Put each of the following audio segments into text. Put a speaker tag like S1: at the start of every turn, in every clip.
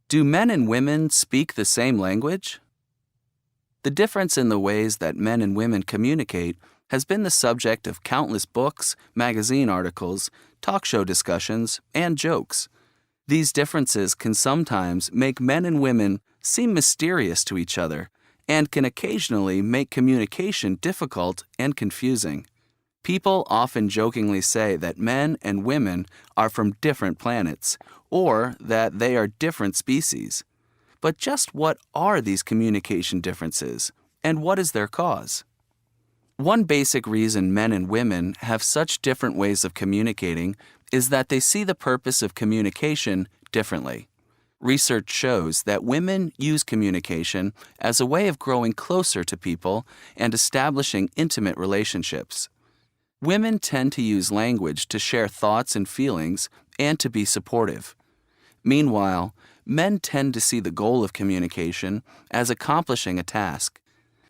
S1: Do men and women speak the same language? The difference in the ways that men and women communicate has been the subject of countless books, magazine articles, talk show discussions, and jokes. These differences can sometimes make men and women seem mysterious to each other and can occasionally make communication difficult and confusing. People often jokingly say that men and women are from different planets, or that they are different species. But just what are these communication differences, and what is their cause? One basic reason men and women have such different ways of communicating is that they see the purpose of communication differently. Research shows that women use communication as a way of growing closer to people and establishing intimate relationships. Women tend to use language to share thoughts and feelings and to be supportive. Meanwhile, men tend to see the goal of communication as accomplishing a task.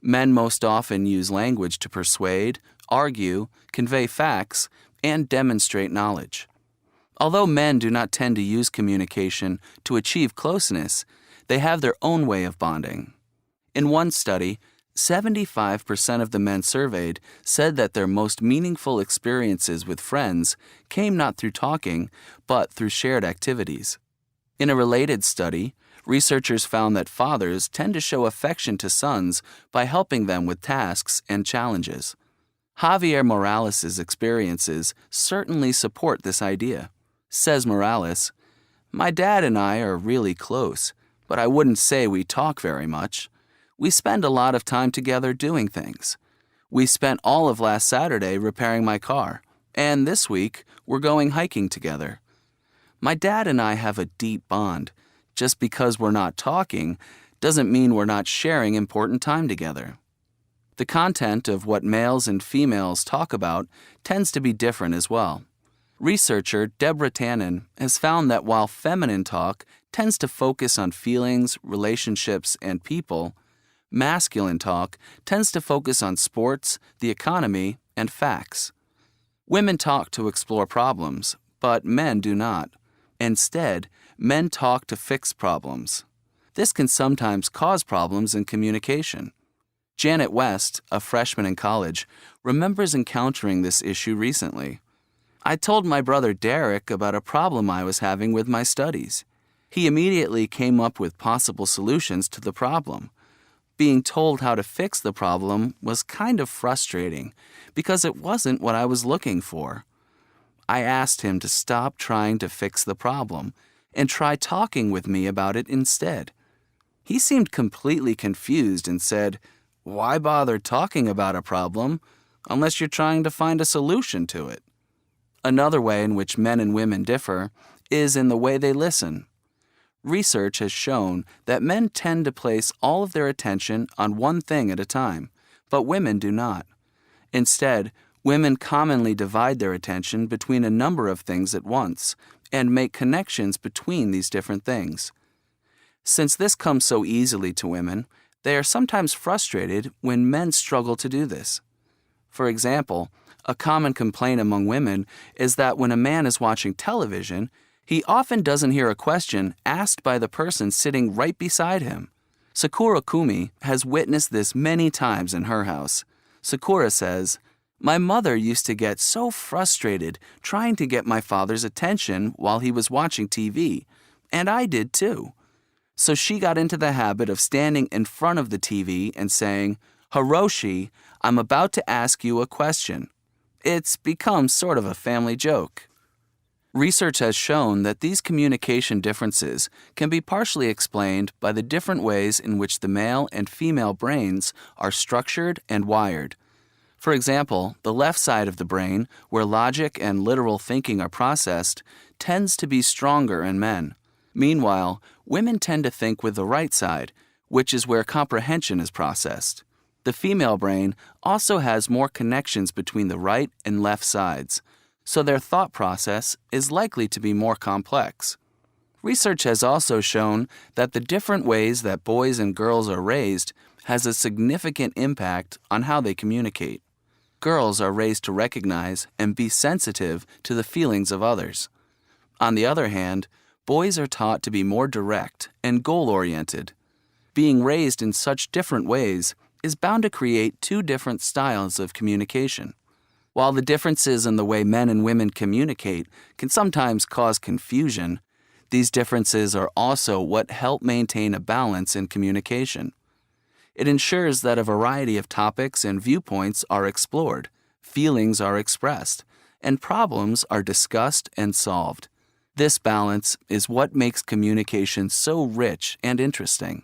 S1: Men most often use language to persuade, argue, convey facts, and demonstrate knowledge. Although men do not tend to use communication to achieve closeness, they have their own way of bonding. In one study, 75% of the men surveyed said that their most meaningful experiences with friends came not through talking, but through shared activities. In a related study, researchers found that fathers tend to show affection to sons by helping them with tasks and challenges. Javier Morales' experiences certainly support this idea. Says Morales, "My dad and I are really close, but I wouldn't say we talk very much. We spend a lot of time together doing things. We spent all of last Saturday repairing my car, and this week we're going hiking together. My dad and I have a deep bond. Just because we're not talking doesn't mean we're not sharing important time together." The content of what males and females talk about tends to be different as well. Researcher Deborah Tannen has found that while feminine talk tends to focus on feelings, relationships, and people, masculine talk tends to focus on sports, the economy, and facts. Women talk to explore problems, but men do not. Instead, men talk to fix problems. This can sometimes cause problems in communication. Janet West, a freshman in college, remembers encountering this issue recently. "I told my brother Derek about a problem I was having with my studies. He immediately came up with possible solutions to the problem. Being told how to fix the problem was kind of frustrating because it wasn't what I was looking for. I asked him to stop trying to fix the problem and try talking with me about it instead. He seemed completely confused and said, 'Why bother talking about a problem unless you're trying to find a solution to it?'" Another way in which men and women differ is in the way they listen. Research has shown that men tend to place all of their attention on one thing at a time, but women do not. Instead, women commonly divide their attention between a number of things at once and make connections between these different things. Since this comes so easily to women, they are sometimes frustrated when men struggle to do this. For example, a common complaint among women is that when a man is watching television, he often doesn't hear a question asked by the person sitting right beside him. Sakura Kumi has witnessed this many times in her house. Sakura says, "My mother used to get so frustrated trying to get my father's attention while he was watching TV, and I did too. So she got into the habit of standing in front of the TV and saying, 'Hiroshi, I'm about to ask you a question.' It's become sort of a family joke." Research has shown that these communication differences can be partially explained by the different ways in which the male and female brains are structured and wired. For example, the left side of the brain, where logic and literal thinking are processed, tends to be stronger in men. Meanwhile, women tend to think with the right side, which is where comprehension is processed. The female brain also has more connections between the right and left sides, so their thought process is likely to be more complex. Research has also shown that the different ways that boys and girls are raised has a significant impact on how they communicate. Girls are raised to recognize and be sensitive to the feelings of others. On the other hand, boys are taught to be more direct and goal-oriented. Being raised in such different ways is bound to create two different styles of communication. While the differences in the way men and women communicate can sometimes cause confusion, these differences are also what help maintain a balance in communication. It ensures that a variety of topics and viewpoints are explored, feelings are expressed, and problems are discussed and solved. This balance is what makes communication so rich and interesting.